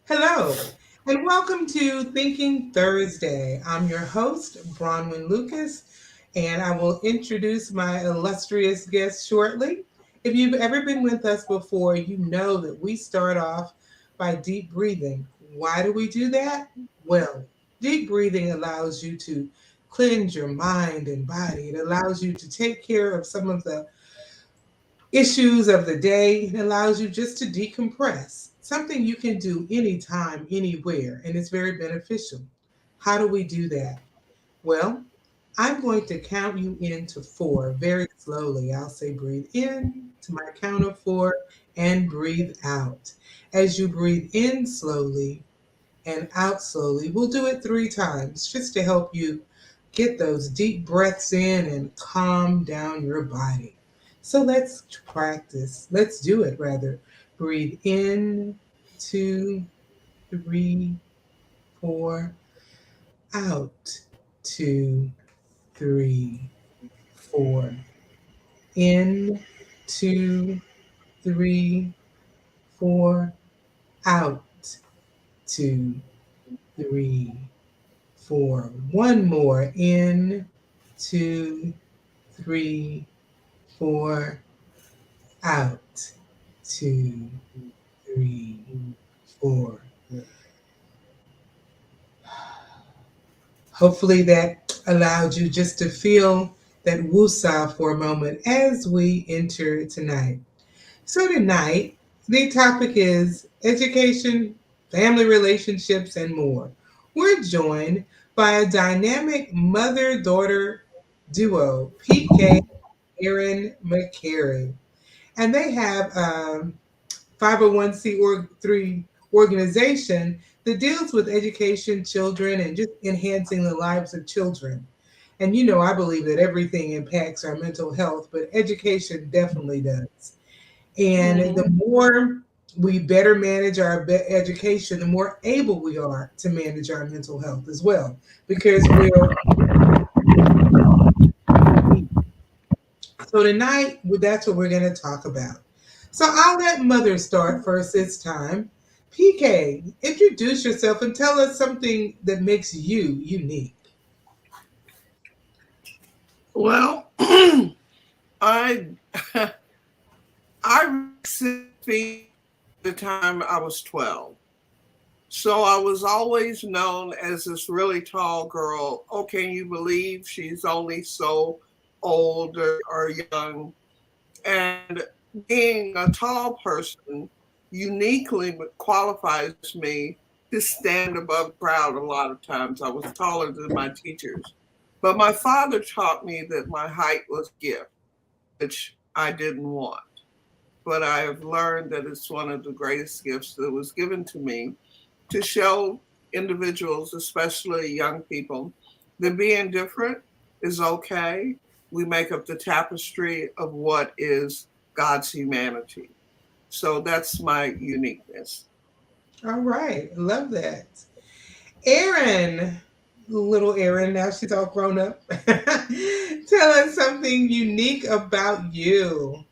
Hello, and welcome to Thinking Thursday. I'm your host, Bronwyn Lucas, and I will introduce my illustrious guest shortly. If you've ever been with us before, you know that we start off by deep breathing. Why do we do that? Well, deep breathing allows you to cleanse your mind and body. It allows you to take care of some of the issues of the day. It allows you just to decompress, something you can do anytime, anywhere, and it's very beneficial. How do we do that? Well, I'm going to count you into four very slowly. I'll say breathe in to my count of four and breathe out. As you breathe in slowly and out slowly, we'll do it 3 times just to help you get those deep breaths in and calm down your body. So let's practice. Let's do it rather. Breathe in, 2, 3, 4, out, 2, 3, 4. In, 2, 3, 4. Out, 2, 3, 4. One more. In, 2, 3, 4. Out, 2, 3, 4. Hopefully that allowed you just to feel that woosah for a moment as we enter tonight. So tonight, the topic is education, family relationships, and more. We're joined by a dynamic mother-daughter duo, PK and Erin McCary. And they have 501c3 organization that deals with education, children, and just enhancing the lives of children. And you know, I believe that everything impacts our mental health, but education definitely does. And the Mhm. more we better manage our education, the more able we are to manage our mental health as well, because we're so tonight that's what we're going to talk about. So I'll let Mother start first this time. PK, introduce yourself and tell us something that makes you unique. Well, I I reached 6 feet the time I was 12. So I was always known as this really tall girl. Oh, can you believe she's only so old or young? And being a tall person uniquely qualifies me to stand above the crowd a lot of times. I was taller than my teachers. But my father taught me that my height was a gift, which I didn't want. But I have learned that it's one of the greatest gifts that was given to me to show individuals, especially young people, that being different is okay. We make up the tapestry of what is God's humanity. So that's my uniqueness. All right, love that. Erin, little Erin, now she's all grown up. Tell us something unique about you.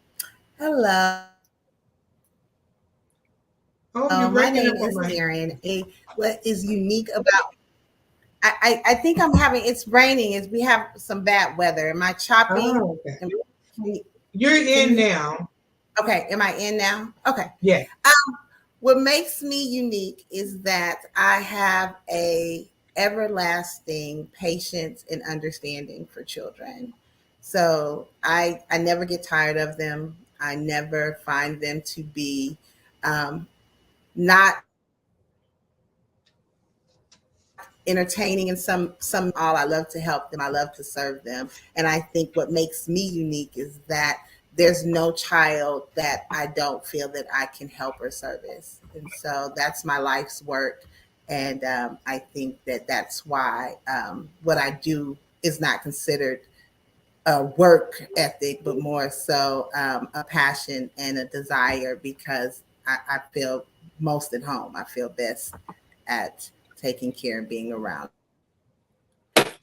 Hello, my name is Erin. Oh, you're breaking up on my. What is unique about I think I'm having it's raining. Is we have some bad weather. Am I choppy? Oh, okay. Can you You're can you in hear? now. Okay, am I in now? Okay. Yeah. What makes me unique is that I have a everlasting patience and understanding for children. So I never get tired of them. I never find them to be um, not entertaining in some all. I love to help them. I love to serve them. And I think what makes me unique is that there's no child that I don't feel that I can help or service. And so that's my life's work. And I think that that's why what I do is not considered a work ethic, but more so a passion and a desire because I feel most at home. I feel best at taking care and being around children.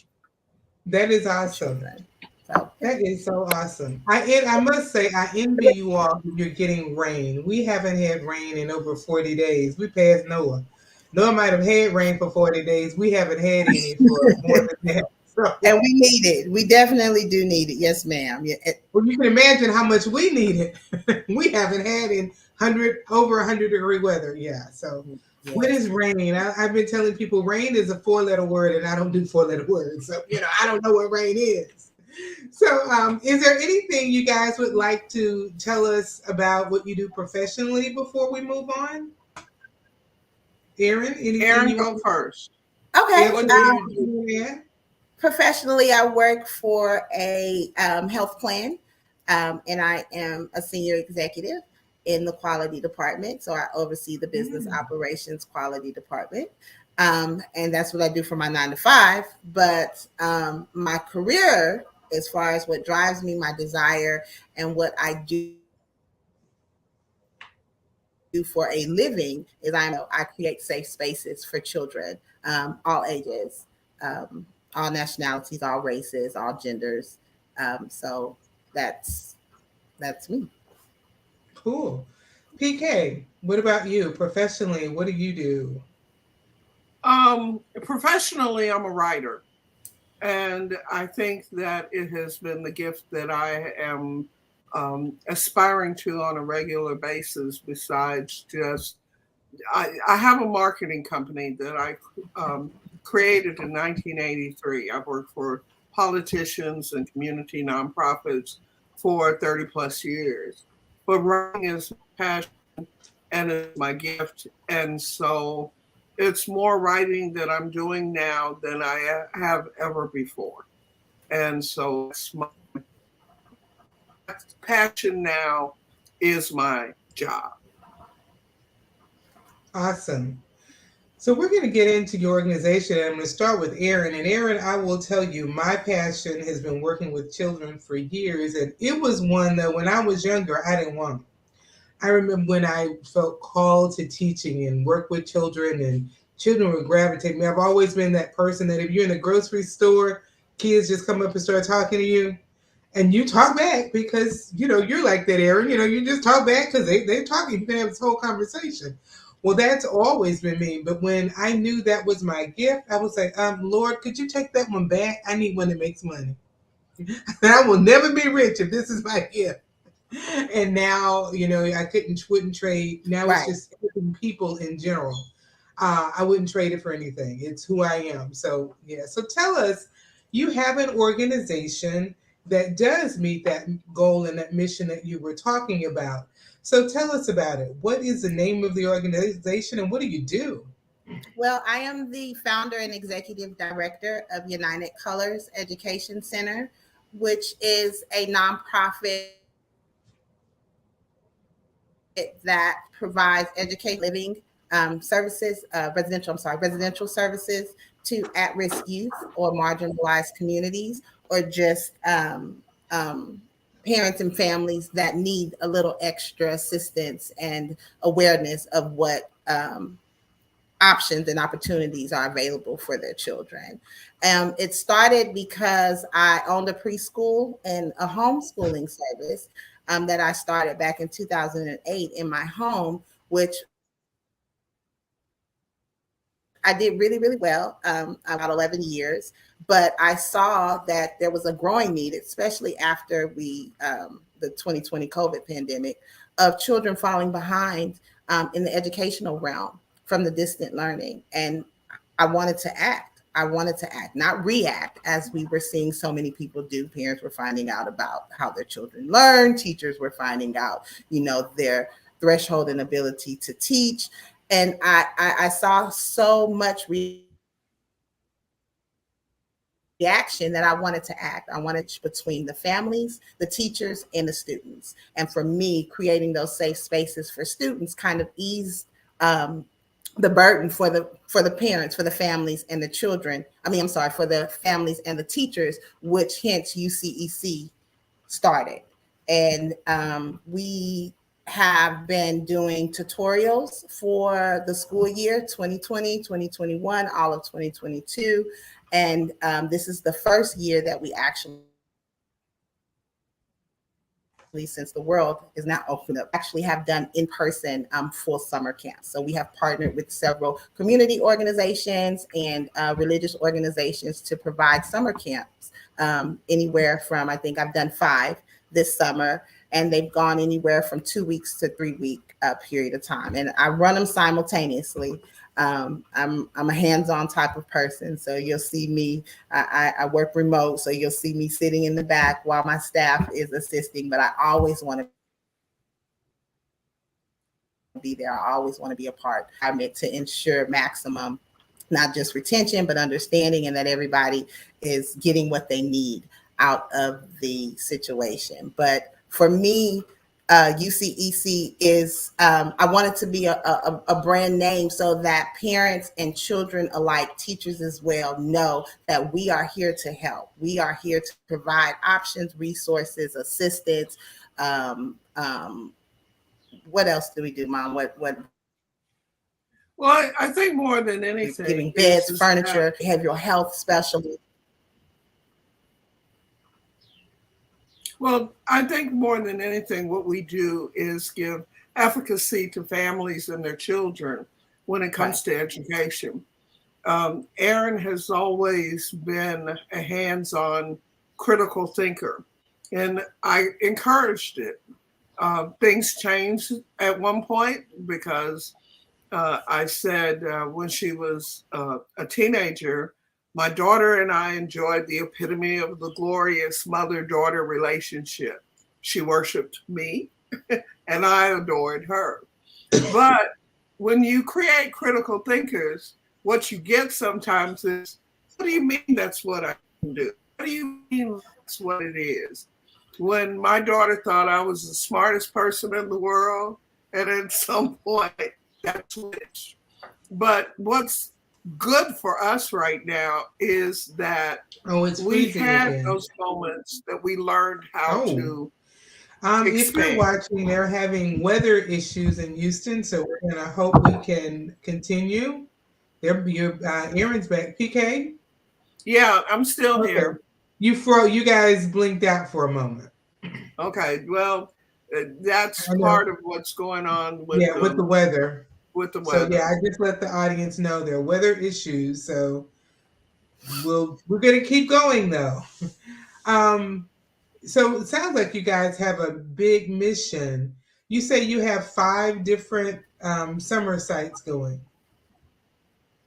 That is awesome. So yeah. That is so awesome. I must say I envy you all. You're getting rain. We haven't had rain in over 40 days. We passed Noah. Noah might have had rain for 40 days. We haven't had any for more than that. And So, we need it. We definitely do need it. Yes, ma'am. Yeah, well, you can imagine how much we need it. We haven't had in 100 over 100 degree weather. Yeah. So, what yes. is rain? I've been telling people rain is a 4 letter word, and I don't do 4 letter words. So, I don't know what rain is. So, is there anything you guys would like to tell us about what you do professionally before we move on? Erin, anything Erin, you want go to first. Okay. Yes, What sir. do Anything you you do? want to add? Professionally, I work for a health plan, and I am a senior executive in the quality department. So I oversee the business Mm, operations quality department. And that's what I do for my 9 to 5. But my career, as far as what drives me, my desire, and what I do for a living, is I create safe spaces for children, all ages, all nationalities, all races, all genders. So that's me. cool. PK, what about you? Professionally, what do you do? Professionally, I'm a writer. And I think that it has been the gift that I am aspiring to on a regular basis, besides just, I have a marketing company that I created in 1983. I've worked for politicians and community nonprofits for 30 plus years. But writing is my passion and it's my gift. And so it's more writing that I'm doing now than I have ever before. And so my passion now is my job. Awesome. So we're going to get into your organization. I'm going to start with Erin. And Erin, I will tell you, my passion has been working with children for years. And it was one that when I was younger, I didn't want. I remember when I felt called to teaching and work with children, and children would gravitate me. I've always been that person that if you're in a grocery store, kids just come up and start talking to you, and you talk back because you're like that, Erin. You just talk back because they're talking. You can have this whole conversation. Well, that's always been me. But when I knew that was my gift, I was like, Lord, could you take that one back? I need one that makes money. And I will never be rich if this is my gift. And now I wouldn't trade. Now it's Right. just people in general. I wouldn't trade it for anything. It's who I am. So yeah. So tell us, you have an organization that does meet that goal and that mission that you were talking about. So tell us about it. What is the name of the organization and what do you do? Well, I am the founder and executive director of United Colors Education Center, which is a nonprofit that provides education living residential services to at-risk youth or marginalized communities, or just parents and families that need a little extra assistance and awareness of what options and opportunities are available for their children. It started because I owned a preschool and a homeschooling service that I started back in 2008 in my home, which I did really, really well. I was about 11 years, but I saw that there was a growing need, especially after the 2020 COVID pandemic, of children falling behind in the educational realm from the distant learning. And I wanted to act, not react, as we were seeing so many people do. Parents were finding out about how their children learn. Teachers were finding out, their threshold and ability to teach. And I saw so much reaction that I wanted to act. I wanted to bridge between the families, the teachers, and the students. And for me, creating those safe spaces for students kind of eased the burden for the parents, for the families, and the children. For the families and the teachers, which hence UCEC started. And we have been doing tutorials for the school year 2020, 2021, all of 2022. And this is the first year that we actually have since the world is now open up, actually have done in-person full summer camps. So we have partnered with several community organizations and religious organizations to provide summer camps, anywhere from, I think I've done 5 this summer, and they've gone anywhere from 2 weeks to 3 week period of time. And I run them simultaneously. I'm a hands-on type of person, so you'll see me. I work remote, so you'll see me sitting in the back while my staff is assisting. But I always want to be there. I always want to be a part. To ensure maximum, not just retention, but understanding, and that everybody is getting what they need out of the situation. But for me, UCEC is, I want it to be a brand name so that parents and children alike, teachers as well, know that we are here to help. We are here to provide options, resources, assistance. What else do we do, Mom? What Well, I think more than giving anything beds, is that, furniture, behavioral health specialists. well, I think more than anything, what we do is give efficacy to families and their children when it Right. comes to education. Erin has always been a hands-on critical thinker, and I encouraged it. Things changed at one point because I said when she was a teenager, my daughter and I enjoyed the epitome of the glorious mother-daughter relationship. She worshiped me and I adored her. But when you create critical thinkers, what you get sometimes is, what do you mean that's what I can do? What do you mean that's what it is? When my daughter thought I was the smartest person in the world, and at some point that switched. But what's good for us right now is that Oh, it's we freezing had again. those moments that we learned how Oh, to if you're expand. watching, they're having weather issues in Houston, so we're gonna hope we can continue. There, your Aaron's back. PK. Yeah, I'm still Okay. here. You guys blinked out for a moment. Okay, well, that's I know. part of what's going on Yeah, with the weather. with the So yeah, weather. I just let the audience know there are weather issues. So we're gonna keep going though. Um, so it sounds like you guys have a big mission. You say you have 5 different summer sites going.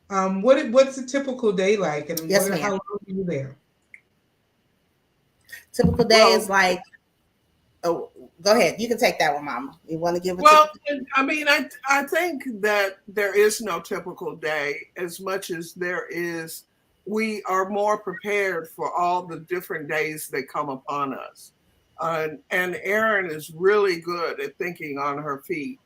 What's a typical day like, and Yes, how ma'am. long are you there? Typical day is Well, like, oh, go ahead. You can take that one, Mama. You want to give a well, typical? I mean, I think that there is no typical day as much as there is. We are more prepared for all the different days that come upon us, and Erin is really good at thinking on her feet.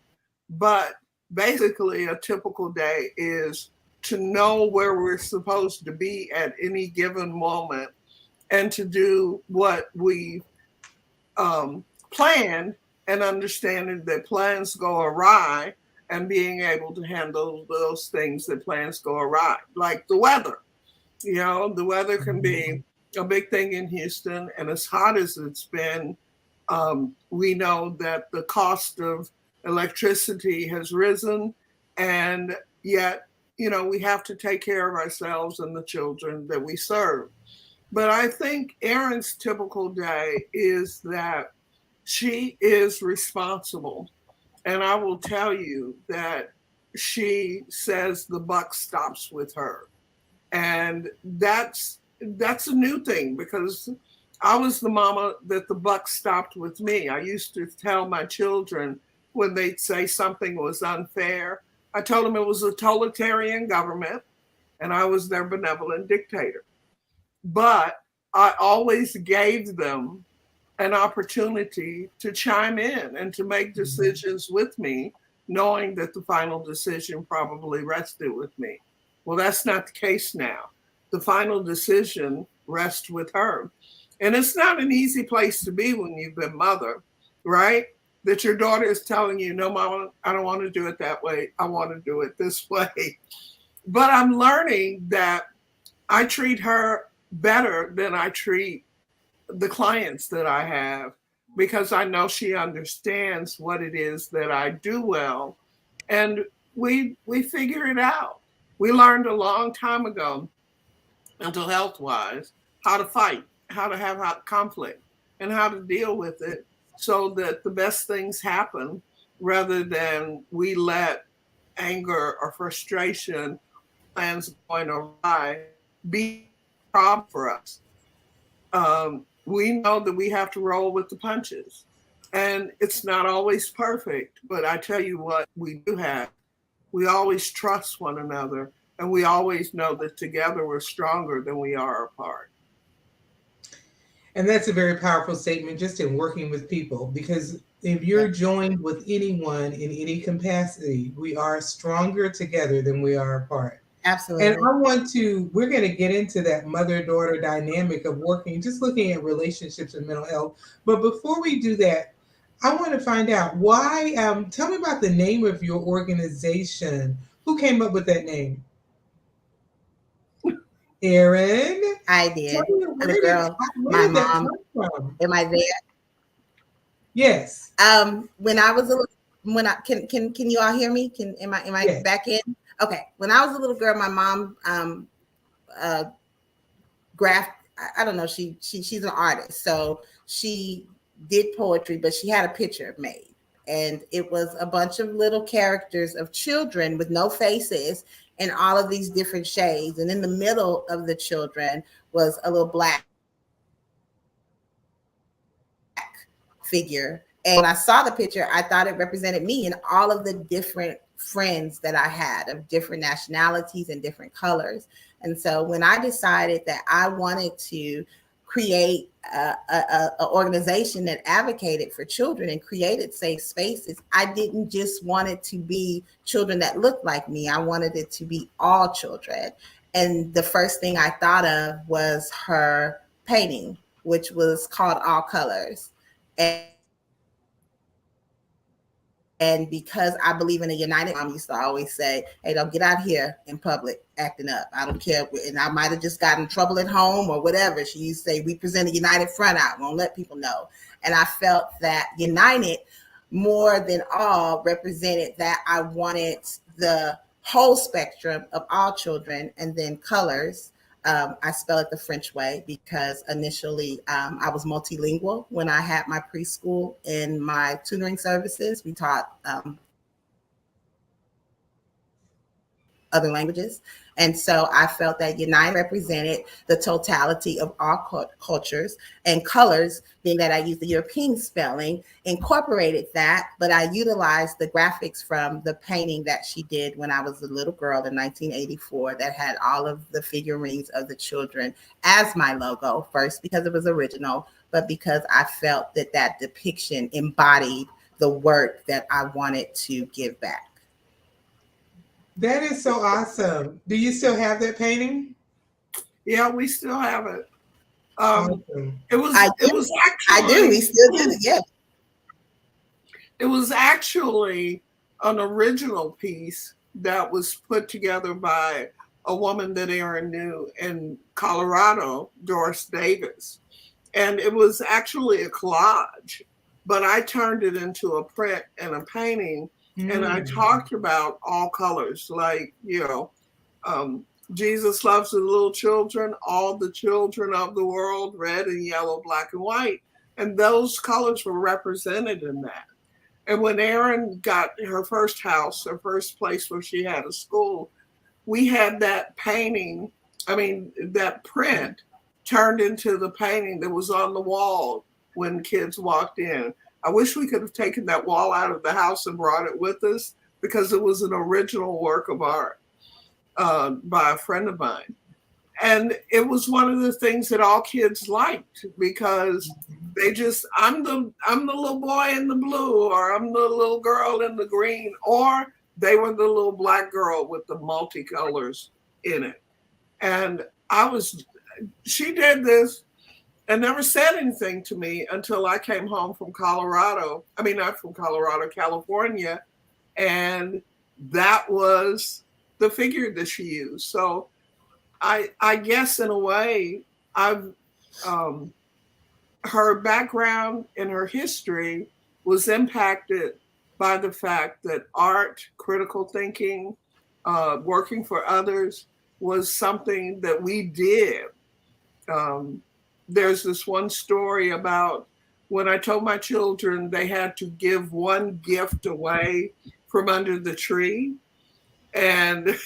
But basically, a typical day is to know where we're supposed to be at any given moment and to do what we planned, and understanding that plans go awry and being able to handle those things that plans go awry, like the weather. You know, the weather can be a big thing in Houston, and as hot as it's been, we know that the cost of electricity has risen, and yet, you know, we have to take care of ourselves and the children that we serve. But I think Erin's typical day is that she is responsible. And I will tell you that she says the buck stops with her. And that's a new thing because I was the mama that the buck stopped with me. I used to tell my children when they'd say something was unfair, I told them it was a totalitarian government and I was their benevolent dictator. But I always gave them an opportunity to chime in and to make decisions with me, knowing that the final decision probably rested with me. Well, that's not the case now. The final decision rests with her. And it's not an easy place to be when you've been mother, right? That your daughter is telling you, no, mama, I don't want to do it that way. I want to do it this way. But I'm learning that I treat her better than I treat the clients that I have. because I know she understands what it is that I do well. And we figure it out. We learned a long time ago, mental health wise, how to fight, how to have conflict, and how to deal with it so that the best things happen rather than we let anger or frustration, plans going awry, be a problem for us. We know that we have to roll with the punches. And it's not always perfect, but I tell you what, we do have. We always trust one another, and we always know that together we're stronger than we are apart. And that's a very powerful statement just in working with people, because if Yeah, you're joined with anyone in any capacity, we are stronger together than we are apart. And absolutely. we're going to get into that mother daughter dynamic of working, just looking at relationships and mental health. But before we do that, I want to find out why, tell me about the name of your organization. Who came up with that name? Erin? I Tell did. me, Little girl, where my did that mom. come from? Am I there? Yes, When I was a little, when I can you all hear me? Am I yes. back in? Okay. When I was a little girl, my mom uh graph. I don't know. She's an artist, so she did poetry, but she had a picture made, and it was a bunch of little characters of children with no faces and all of these different shades. And in the middle of the children was a little black figure. And when I saw the picture, I thought it represented me and all of the different friends that I had of different nationalities and different colors. And so when I decided that I wanted to create a organization that advocated for children and created safe spaces, I didn't just want it to be children that looked like me. I wanted it to be all children. And the first thing I thought of was her painting, which was called All Colors. And because I believe in a united, mom used to always say, "Hey, don't get out here in public acting up. I don't care." And I might have just gotten in trouble at home or whatever. She used to say, "We present a united front out. Won't let people know." And I felt that united more than all represented that I wanted the whole spectrum of all children, and then colors. I spell it the French way because initially I was multilingual when I had my preschool and my tutoring services. We taught other languages. And so I felt that United represented the totality of all cultures, and colors, being that I used the European spelling, incorporated that, but I utilized the graphics from the painting that she did when I was a little girl in 1984 that had all of the figurines of the children as my logo, first because it was original, but because I felt that that depiction embodied the work that I wanted to give back. That is so awesome. Do you still have that painting? Yeah, we still have it. Um, Awesome. it was I it do. was I do. We actually still do. Yeah. it was actually an original piece that was put together by a woman that Erin knew in Colorado, Doris Davis. And it was actually a collage, but I turned it into a print and a painting. And I Mm. talked about all colors, like, um, Jesus loves the little children, all the children of the world, red and yellow, black and white. And those colors were represented in that. And when Erin got her first house, her first place where she had a school, we had that painting, I mean, that print turned into the painting that was on the wall when kids walked in. I wish we could have taken that wall out of the house and brought it with us because it was an original work of art by a friend of mine. And it was one of the things that all kids liked because I'm the little boy in the blue, or I'm the little girl in the green, or they were the little black girl with the multicolors in it. And I was she did this and never said anything to me until I came home from Colorado. I mean, not from Colorado, California. And that was the figure that she used. So I guess in a way I've um, her background and her history was impacted by the fact that art, critical thinking, working for others was something that we did. Um, there's this one story about when I told my children they had to give one gift away from under the tree. And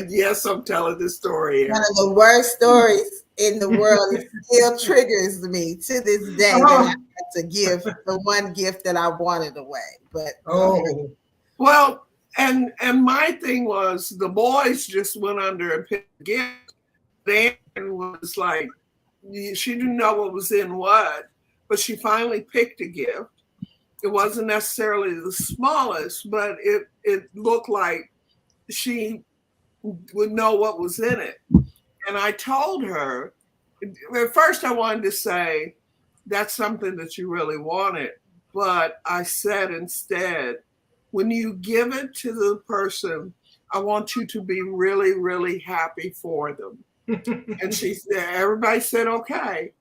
yes, I'm telling this story One here. of the worst stories in the world. It still triggers me to this day that I Oh, had to give the one gift that I wanted away. But go ahead. oh. Well, and my thing was the boys just went under and picked a gift. Dan was like, she didn't know what was in what, but she finally picked a gift. It wasn't necessarily the smallest, but it looked like she would know what was in it. And I told her, at first I wanted to say, that's something that you really wanted. But I said instead, when you give it to the person, I want you to be really, really happy for them. And she said, everybody said, okay.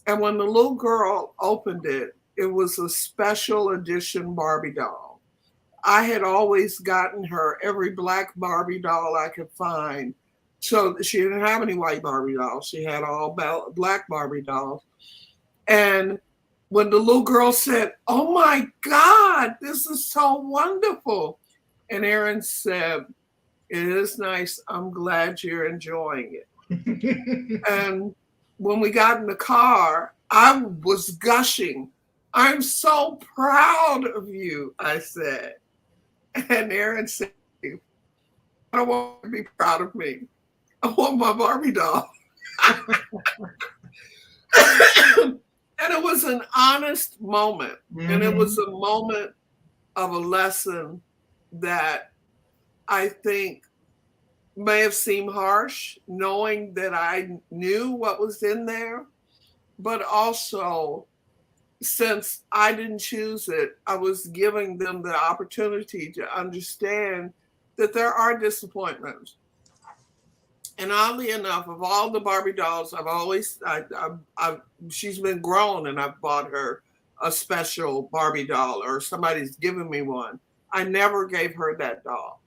And when the little girl opened it, it was a special edition Barbie doll. I had always gotten her every black Barbie doll I could find. So she didn't have any white Barbie dolls. She had all black Barbie dolls. And when the little girl said, "Oh my God, this is so wonderful." And Erin said, "It is nice. I'm glad you're enjoying it." And when we got in the car, I was gushing. "I'm so proud of you," I said. And Erin said, "I don't want to be proud of me. I want my Barbie doll." And it was an honest moment. And it was a moment of a lesson that I think may have seemed harsh, knowing that I knew what was in there, but also since I didn't choose it, I was giving them the opportunity to understand that there are disappointments. And oddly enough, of all the Barbie dolls, she's been grown, and I've bought her a special Barbie doll, or somebody's given me one. I never gave her that doll.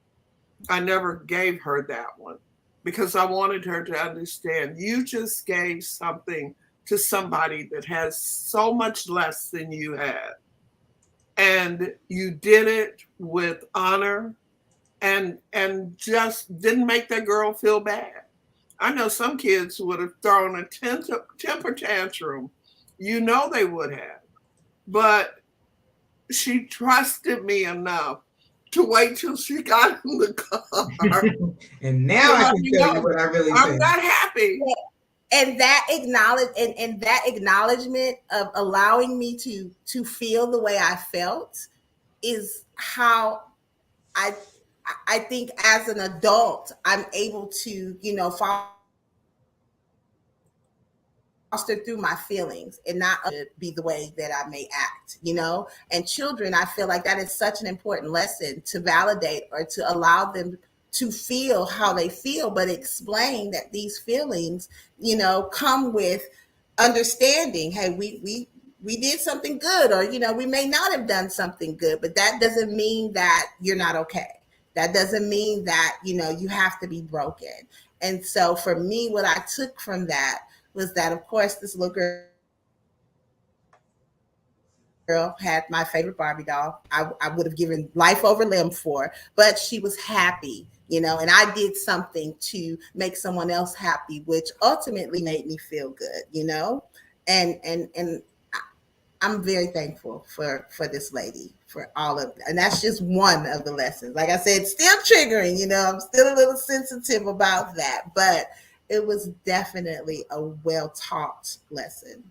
I never gave her that one because I wanted her to understand you just gave something to somebody that has so much less than you had. And you did it with honor, and just didn't make that girl feel bad. I know some kids would have thrown a temper tantrum. You know they would have. But she trusted me enough to wait till she got in the car And to now I let can me tell you know what I really I'm think. not happy. And that that acknowledgement of allowing me to feel the way I felt is how I I think as an adult I'm able to, foster through my feelings and not be the way that I may act. And children, I feel like that is such an important lesson to validate or to allow them to feel how they feel, but explain that these feelings, come with understanding. Hey, we did something good, or we may not have done something good, but that doesn't mean that you're not okay. That doesn't mean that you have to be broken. And so for me, what I took from that was that, of course, this little girl had my favorite Barbie doll. I would have given life over limb for, but she was happy, and I did something to make someone else happy, which ultimately made me feel good. And I'm very thankful for this lady, for all of that. And that's just one of the lessons. Like I said, still triggering, I'm still a little sensitive about that, but it was definitely a well taught lesson.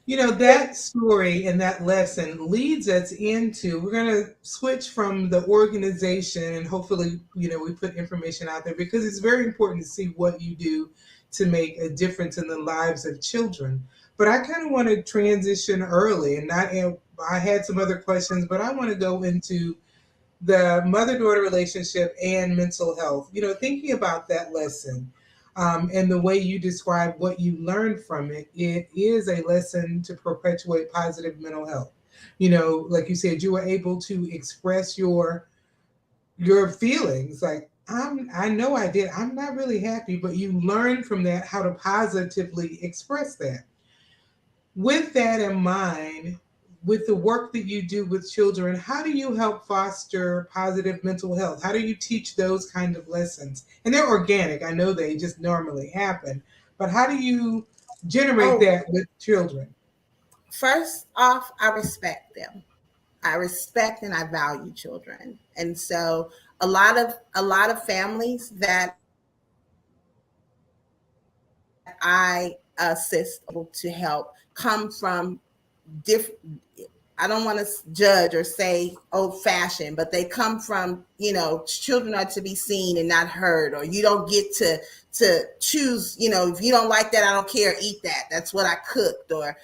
That story and that lesson leads us into, we're going to switch from the organization, and hopefully, we put information out there because it's very important to see what you do to make a difference in the lives of children. But I kind of want to transition early, and not, I had some other questions, but I want to go into the mother daughter relationship and mental health. Thinking about that lesson, And the way you describe what you learned from it, it is a lesson to perpetuate positive mental health. You know, like you said, you were able to express your feelings. Like, I know I did. I'm not really happy, but you learn from that how to positively express that. With that in mind, with the work that you do with children, how do you help foster positive mental health? How do you teach those kind of lessons? And they're organic. I know they just normally happen, but how do you generate Oh, that with children? first off, I respect them. I respect and I value children. And so a lot of families that I assist to help come from different, I don't want to judge or say old fashioned, but they come from, children are to be seen and not heard, or you don't get to choose, if you don't like that, I don't care, eat that. That's what I cooked, or,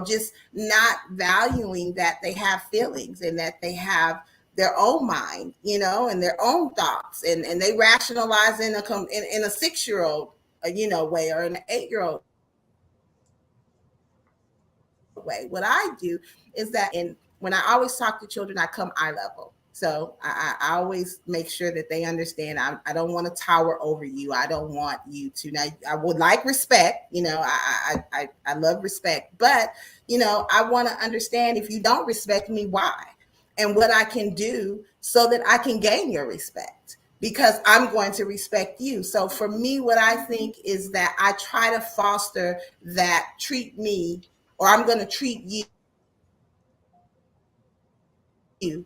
just not valuing that they have feelings and that they have their own mind, and their own thoughts, and they rationalize in a 6-year-old, way, or an 8-year-old way. What I do is that when I always talk to children, I come eye level. So I always make sure that they understand I don't want to tower over you. I don't want you to. Now, I would like respect. I love respect, but I want to understand if you don't respect me, why, and what I can do so that I can gain your respect, because I'm going to respect you. So for me, what I think is that I try to foster that treat me, or I'm going to treat you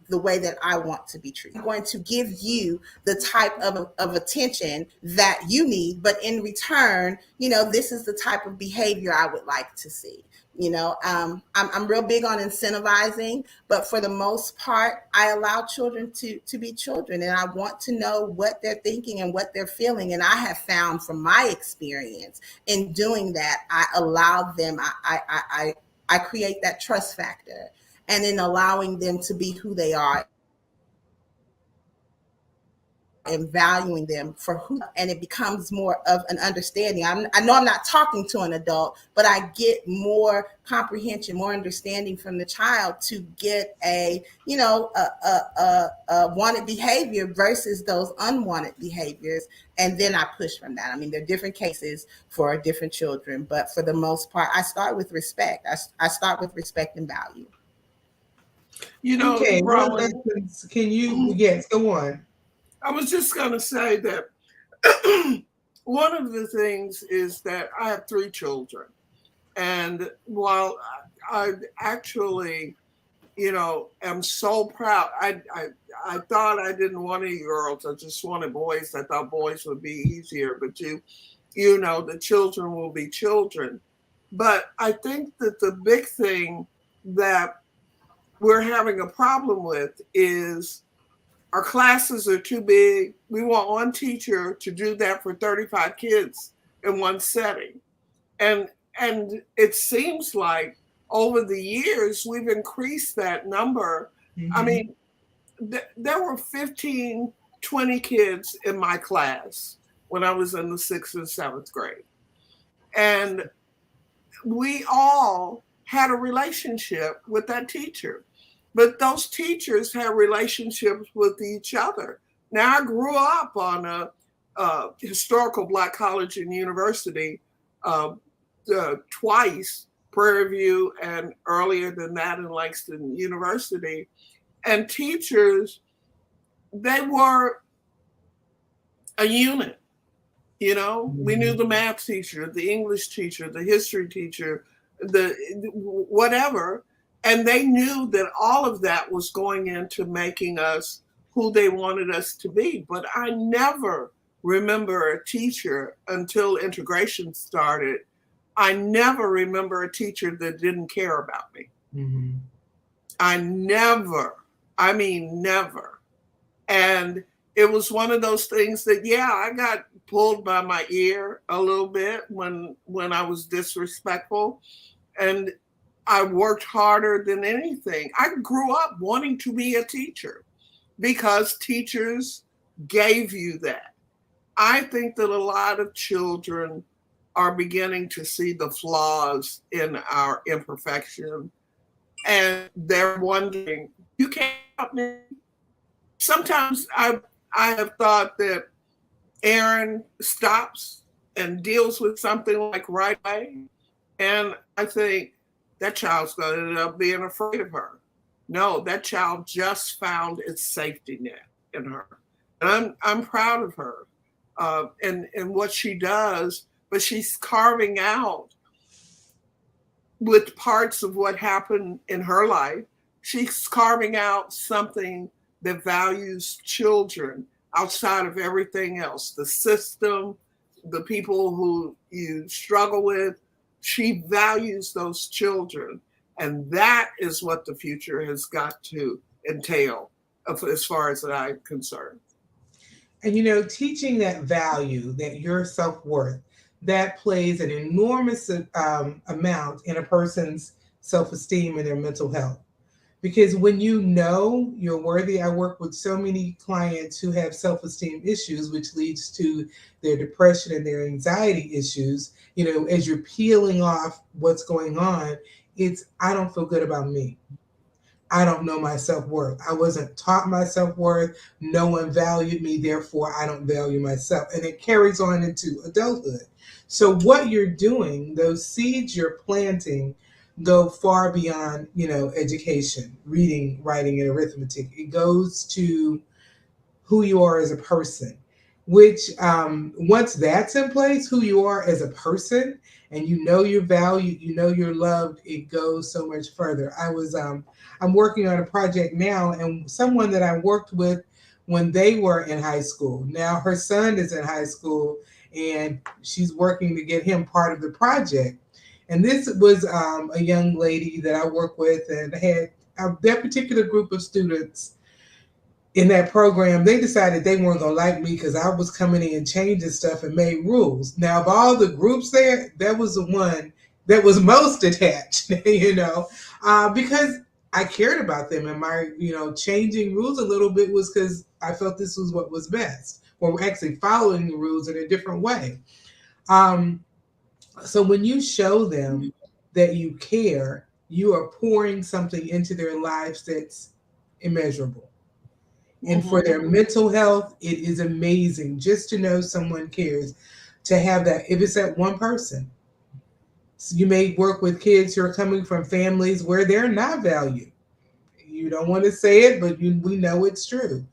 the way that I want to be treated. I'm going to give you the type of attention that you need, but in return, this is the type of behavior I would like to see. I'm real big on incentivizing, but for the most part, I allow children to be children, and I want to know what they're thinking and what they're feeling. And I have found from my experience in doing that, I allow them, I create that trust factor, and in allowing them to be who they are and valuing them for who, and it becomes more of an understanding. I know I'm not talking to an adult, but I get more comprehension, more understanding from the child to get a wanted behavior versus those unwanted behaviors, and then I push from that. I mean, there are different cases for different children, but for the most part, I start with respect. I start with respect and value. Okay, what Rowan, lessons can you? Yes, go on. I was just going to say that one of the things is that I have 3 children. And while I actually, am so proud, I thought I didn't want any girls. I just wanted boys. I thought boys would be easier, but the children will be children. But I think that the big thing that we're having a problem with is our classes are too big. We want one teacher to do that for 35 kids in one setting. And it seems like over the years we've increased that number. I Mm-hmm. mean, there were 15, 20 kids in my class when I was in the 6th and 7th grade. And we all had a relationship with that teacher. But those teachers had relationships with each other. Now, I grew up on a historical Black college and university, uh, twice, Prairie View, and earlier than that in Langston University. And teachers, they were a unit. We knew the math teacher, the English teacher, the history teacher, the whatever. And they knew that all of that was going into making us who they wanted us to be. But I never remember a teacher until integration started. I never remember a teacher that didn't care about me. Mm-hmm. I never, I mean, never. And it was one of those things that, yeah, I got pulled by my ear a little bit when I was disrespectful. And I worked harder than anything. I grew up wanting to be a teacher because teachers gave you that. I think that a lot of children are beginning to see the flaws in our imperfection, and they're wondering, you can't help me. Sometimes I have thought that Erin stops and deals with something like right away, and I think that child's going to end up being afraid of her. No, that child just found its safety net in her, and I'm proud of her, and what she does. But she's carving out with parts of what happened in her life. She's carving out something that values children outside of everything else, the system, the people who you struggle with. She values those children. And that is what the future has got to entail, as far as I'm concerned. And teaching that value, that your self worth, that plays an enormous amount in a person's self esteem and their mental health. Because when you know you're worthy, I work with so many clients who have self esteem issues, which leads to their depression and their anxiety issues. As you're peeling off what's going on, it's, I don't feel good about me. I don't know my self worth. I wasn't taught my self worth. No one valued me. Therefore, I don't value myself. And it carries on into adulthood. So, what you're doing, those seeds you're planting, go far beyond, education, reading, writing, and arithmetic. It goes to who you are as a person, which once that's in place, who you are as a person, and you're valued, you're loved, it goes so much further. I'm working on a project now, and someone that I worked with when they were in high school, now her son is in high school, and she's working to get him part of the project. And this was a young lady that I work with, and had that particular group of students in that program. They decided they weren't going to like me because I was coming in changing stuff and made rules. Now, of all the groups there, that was the one that was most attached, because I cared about them. And my, changing rules a little bit was because I felt this was what was best. Or actually following the rules in a different way. So when you show them that you care, you are pouring something into their lives that's immeasurable. And for their mental health, it is amazing just to know someone cares, to have that. If it's that one person, so you may work with kids who are coming from families where they're not valued. You don't want to say it, but we know it's true.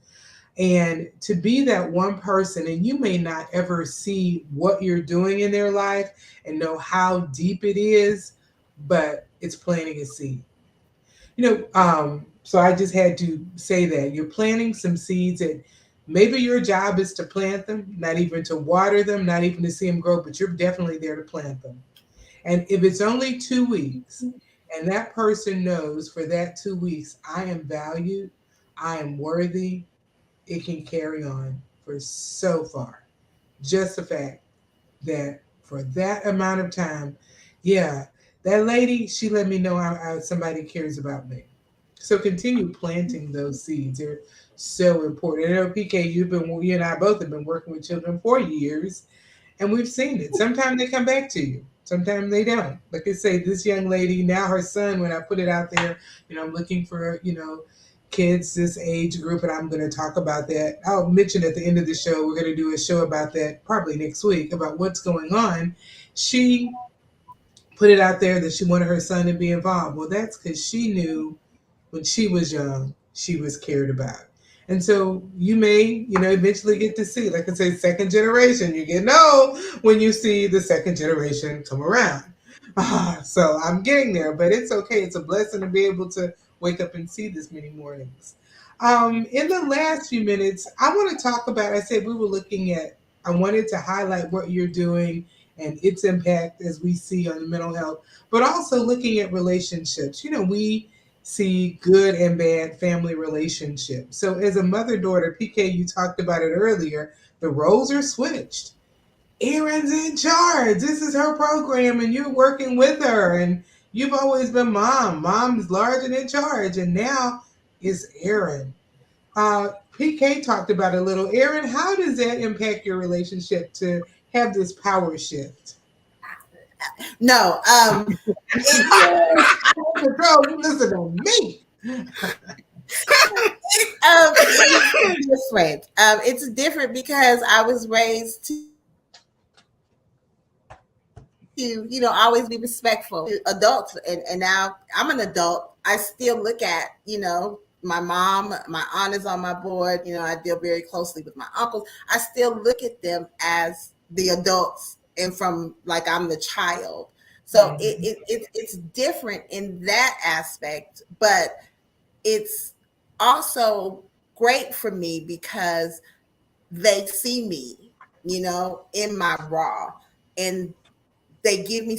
And to be that one person, and you may not ever see what you're doing in their life and know how deep it is, but it's planting a seed. So I just had to say that you're planting some seeds, and maybe your job is to plant them, not even to water them, not even to see them grow, but you're definitely there to plant them. And if it's only 2 weeks, and that person knows for that 2 weeks, I am valued, I am worthy, it can carry on for so far. Just the fact that for that amount of time, yeah, that lady, she let me know somebody cares about me. So continue planting those seeds. They're so important. I know, PK, you and I both have been working with children for years, and we've seen it. Sometimes they come back to you. Sometimes they don't. Like I say, this young lady, now her son, when I put it out there, I'm looking for, kids this age group, and I'm going to talk about that. I'll mention at the end of the show, we're going to do a show about that probably next week, about what's going on. She put it out there that she wanted her son to be involved. Well, that's because she knew when she was young, she was cared about. And so you may, eventually get to see, like I say, second generation. You get old when you see the second generation come around. So I'm getting there, but it's okay. It's a blessing to be able to wake up and see this many mornings. In the last few minutes, I want to talk about, I said we were looking at, I wanted to highlight what you're doing and its impact as we see on mental health, but also looking at relationships. We see good and bad family relationships. So as a mother-daughter, PK, you talked about it earlier, the roles are switched. Erin's in charge. This is her program, and you're working with her, and you've always been mom. Mom's large and in charge, and now it's Erin. PK talked about it a little. Erin, how does that impact your relationship to have this power shift? No, it, Girl, you listen to me. it's different. It's different because I was raised to, always be respectful to adults. And now I'm an adult. I still look at, my mom, my aunt is on my board. I deal very closely with my uncles. I still look at them as the adults and from like I'm the child. So it's different in that aspect, but it's also great for me because they see me, in my raw, and they give me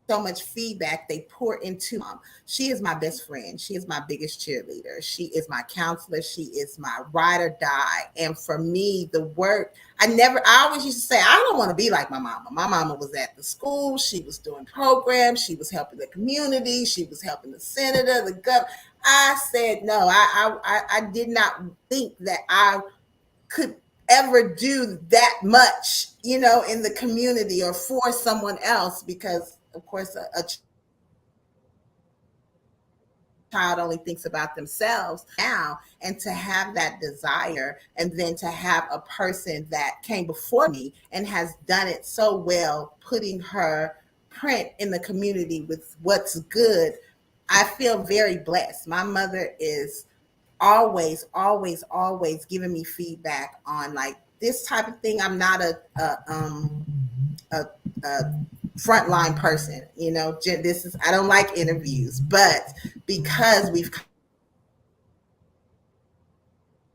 so much feedback. They pour into mom. She is my best friend. She is my biggest cheerleader. She is my counselor. She is my ride or die. And for me, the work, I always used to say, I don't want to be like my mama. My mama was at the school. She was doing programs. She was helping the community. She was helping the senator, the governor. I said, no, I did not think that I could ever do that much, in the community or for someone else, because of course a child only thinks about themselves now. And to have that desire, and then to have a person that came before me and has done it so well, putting her print in the community with what's good, I feel very blessed. My mother is always, always, always giving me feedback on like this type of thing. I'm not a frontline person, This is, I don't like interviews, but because we've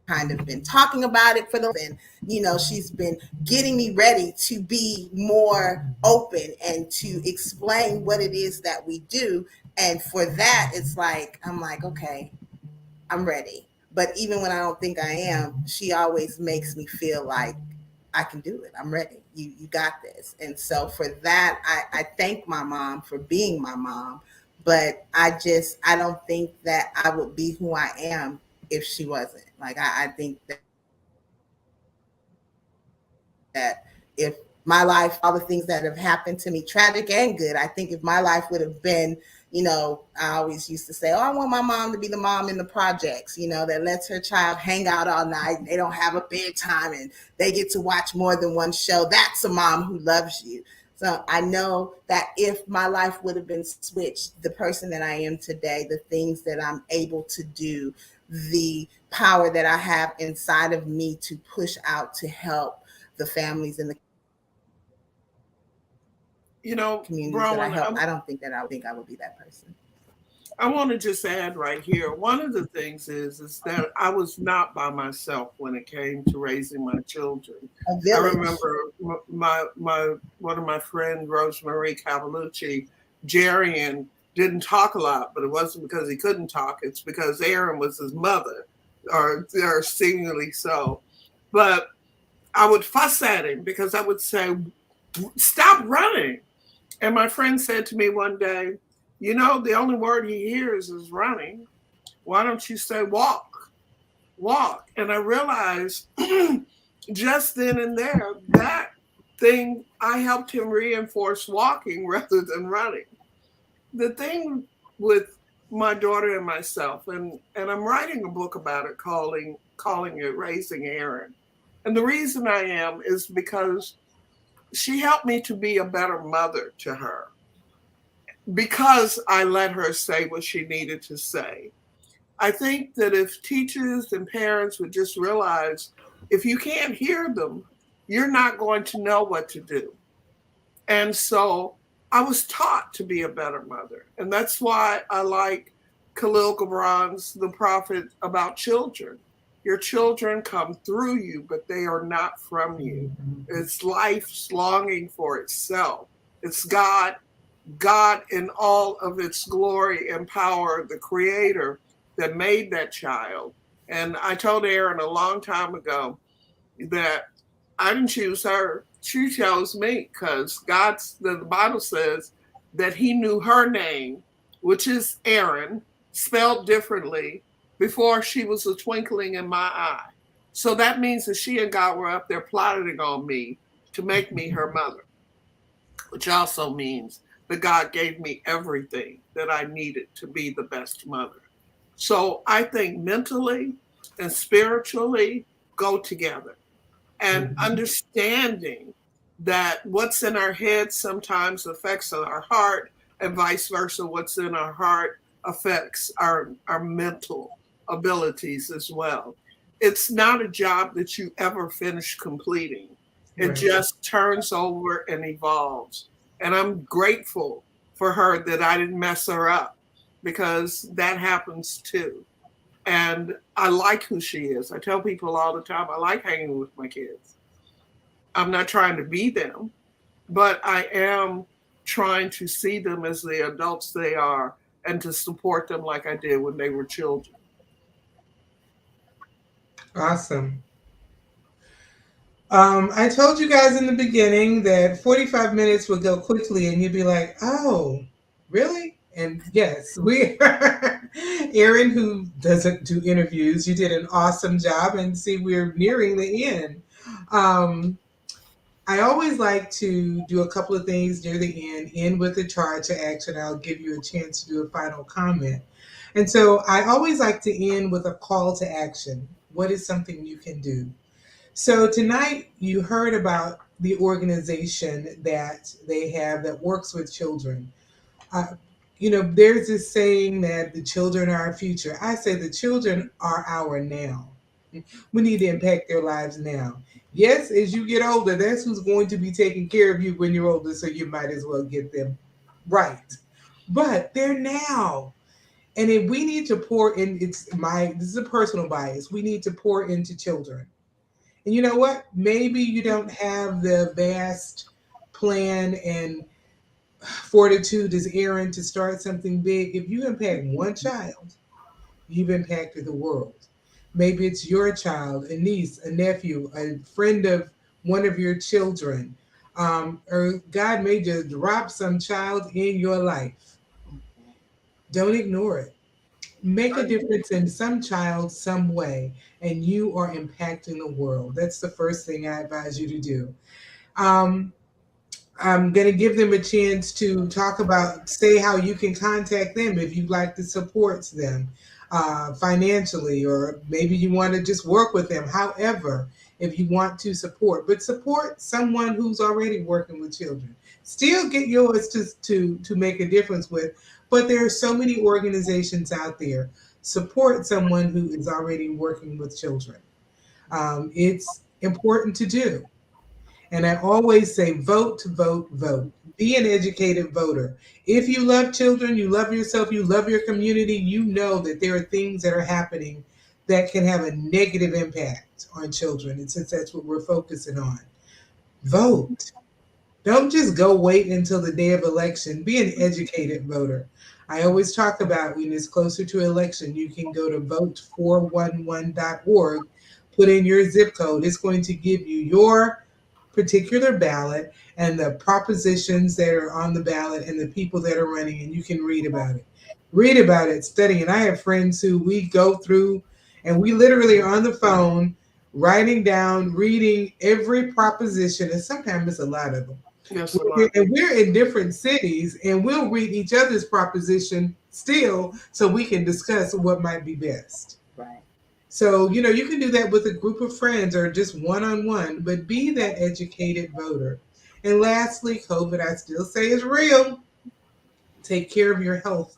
kind of been talking about it for the, and she's been getting me ready to be more open and to explain what it is that we do. And for that, it's like I'm like, okay, I'm ready. But even when I don't think I am, she always makes me feel like I can do it. I'm ready. You got this. And so for that, I thank my mom for being my mom. But I don't think that I would be who I am if she wasn't. Like I think that if my life, all the things that have happened to me, tragic and good, I think if my life would have been, I always used to say, oh, I want my mom to be the mom in the projects, that lets her child hang out all night and they don't have a bedtime and they get to watch more than one show. That's a mom who loves you. So I know that if my life would have been switched, the person that I am today, the things that I'm able to do, the power that I have inside of me to push out to help the families in the communities that I Bronwyn, help, I don't think that I would be that person. I want to just add right here. One of the things is that I was not by myself when it came to raising my children. I remember my one of my friends, Rosemarie Cavalucci, Jarian, didn't talk a lot, but it wasn't because he couldn't talk. It's because Erin was his mother, or seemingly so. But I would fuss at him because I would say, "Stop running." And my friend said to me one day, the only word he hears is running. Why don't you say walk? Walk. And I realized just then and there, that thing, I helped him reinforce walking rather than running. The thing with my daughter and myself, and I'm writing a book about it, calling it Raising Erin. And the reason I am is because she helped me to be a better mother to her, because I let her say what she needed to say. I think that if teachers and parents would just realize, if you can't hear them, you're not going to know what to do. And so I was taught to be a better mother. And that's why I like Khalil Gibran's The Prophet about children. Your children come through you, but they are not from you. It's life's longing for itself. It's God in all of its glory and power, the creator that made that child. And I told Erin a long time ago that I didn't choose her. She chose me, because the Bible says that he knew her name, which is Erin. spelled differently before she was a twinkling in my eye. So that means that she and God were up there plotting on me to make me her mother, which also means that God gave me everything that I needed to be the best mother. So I think mentally and spiritually go together, and Mhm. understanding that what's in our head sometimes affects our heart, and vice versa. What's in our heart affects our mental abilities as well. It's not a job that you ever finish completing. It Right. just turns over and evolves. And I'm grateful for her that I didn't mess her up, because that happens too. And I like who she is. I tell people all the time, I like hanging with my kids. I'm not trying to be them, but I am trying to see them as the adults they are, and to support them like I did when they were children. Awesome. I told you guys in the beginning that 45 minutes would go quickly, and you'd be like, oh, really? And yes, we Erin, who doesn't do interviews, you did an awesome job. And see, we're nearing the end. Um, I always like to do a couple of things near the end with a charge to action. I'll give you a chance to do a final comment. And so I always like to end with a call to action. What is something you can do? So tonight you heard about the organization that they have that works with children. Uh, there's this saying that the children are our future. I say the children are our now. We need to impact their lives now. Yes, as you get older, that's who's going to be taking care of you when you're older, so you might as well get them right. But they're now. And if we need to pour in, this is a personal bias. We need to pour into children. And you know what? Maybe you don't have the vast plan and fortitude as Aaron to start something big. If you impact one child, you've impacted the world. Maybe it's your child, a niece, a nephew, a friend of one of your children. Or God may just drop some child in your life. Don't ignore it. Make a difference in some child, some way, and you are impacting the world. That's the first thing I advise you to do. Um, I'm going to give them a chance to talk about, say how you can contact them if you'd like to support them financially, or maybe you want to just work with them. However, if you want to support, but support someone who's already working with children. Still get yours to make a difference with, but there are so many organizations out there. Support someone who is already working with children. It's important to do. And I always say vote, vote, vote. Be an educated voter. If you love children, you love yourself, you love your community, you know that there are things that are happening that can have a negative impact on children. And since that's what we're focusing on, vote. Don't just go wait until the day of election. Be an educated voter. I always talk about when it's closer to election, you can go to vote411.org, put in your zip code. It's going to give you your particular ballot and the propositions that are on the ballot and the people that are running, and you can read about it. Read about it, study. And I have friends who we go through and we literally are on the phone writing down, reading every proposition, and sometimes it's a lot of them. Yes, a lot. And we're in different cities and we'll read each other's proposition still so we can discuss what might be best. Right. So, you can do that with a group of friends or just one on one, but be that educated voter. And lastly, COVID, I still say, is real. Take care of your health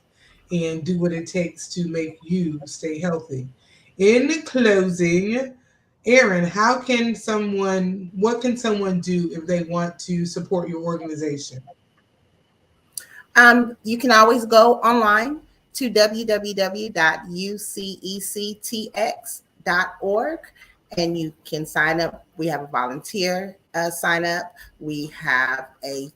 and do what it takes to make you stay healthy. In closing, Erin, what can someone do if they want to support your organization? You can always go online to www.ucectx.org and you can sign up. We have a volunteer sign up. We have a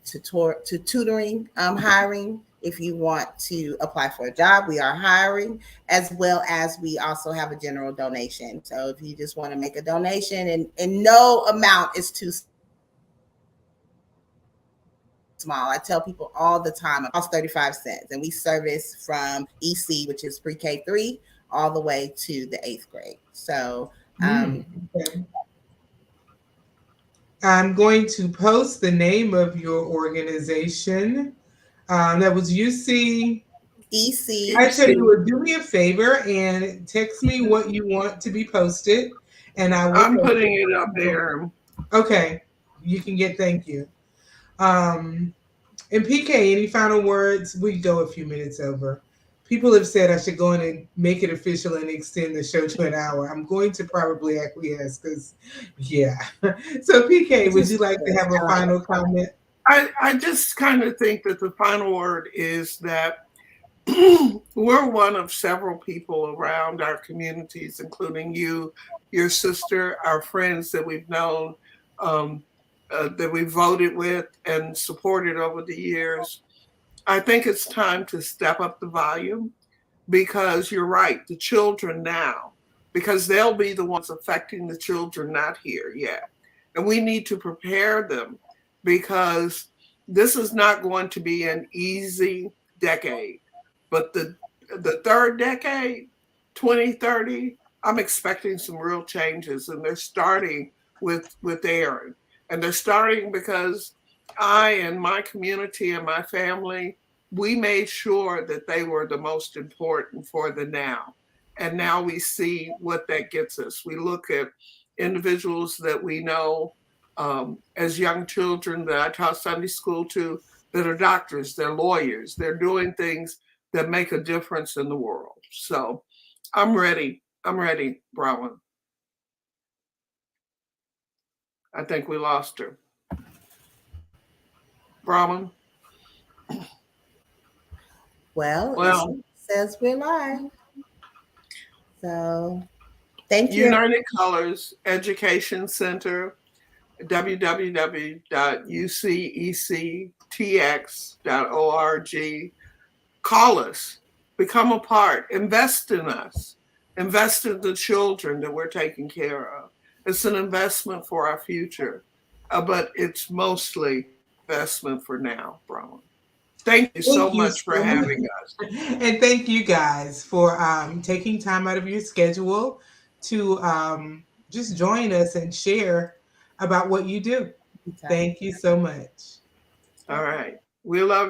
tutoring hiring. If you want to apply for a job, we are hiring, as well as we also have a general donation. So if you just want to make a donation, and no amount is too small, small. I tell people all the time, it costs 35 cents. And we service from EC, which is pre K 3, all the way to the eighth grade. So, Mm, okay. I'm going to post the name of your organization. That was UC. EC. I tell you EC. what, do me a favor and text me what you want to be posted, and I will I'm post putting it up it. there. Okay, you can get thank you. Um, and PK, any final words? We go a few minutes over. People have said I should go in and make it official and extend the show to an hour. I'm going to probably acquiesce because, yeah. So, PK, Which would is you like to good. have a I like final comment? I just kind of think that the final word is that we're one of several people around our communities, including you, your sister, our friends that we've known, um, that we voted with and supported over the years. I think it's time to step up the volume because you're right, the children now, because they'll be the ones affecting the children not here yet. And we need to prepare them because this is not going to be an easy decade. But the third decade, 2030, I'm expecting some real changes. And they're starting with Erin. And they're starting because I and my community and my family, we made sure that they were the most important for the now. And now we see what that gets us. We look at individuals that we know as young children that I taught Sunday school to that are doctors, they're lawyers, they're doing things that make a difference in the world. So I'm ready. I'm ready, Brown. I think we lost her. Brahman. Well, it Well, says we're live. So thank you. United Colors Education Center, www.ucectx.org. Call us, become a part, invest in us, invest in the children that we're taking care of. It's an investment for our future, but it's mostly investment for now, Brian. Thank you so Thank you much for so much. having us. And thank you guys for taking time out of your schedule to just join us and share about what you do. Thank you so much. All right. We love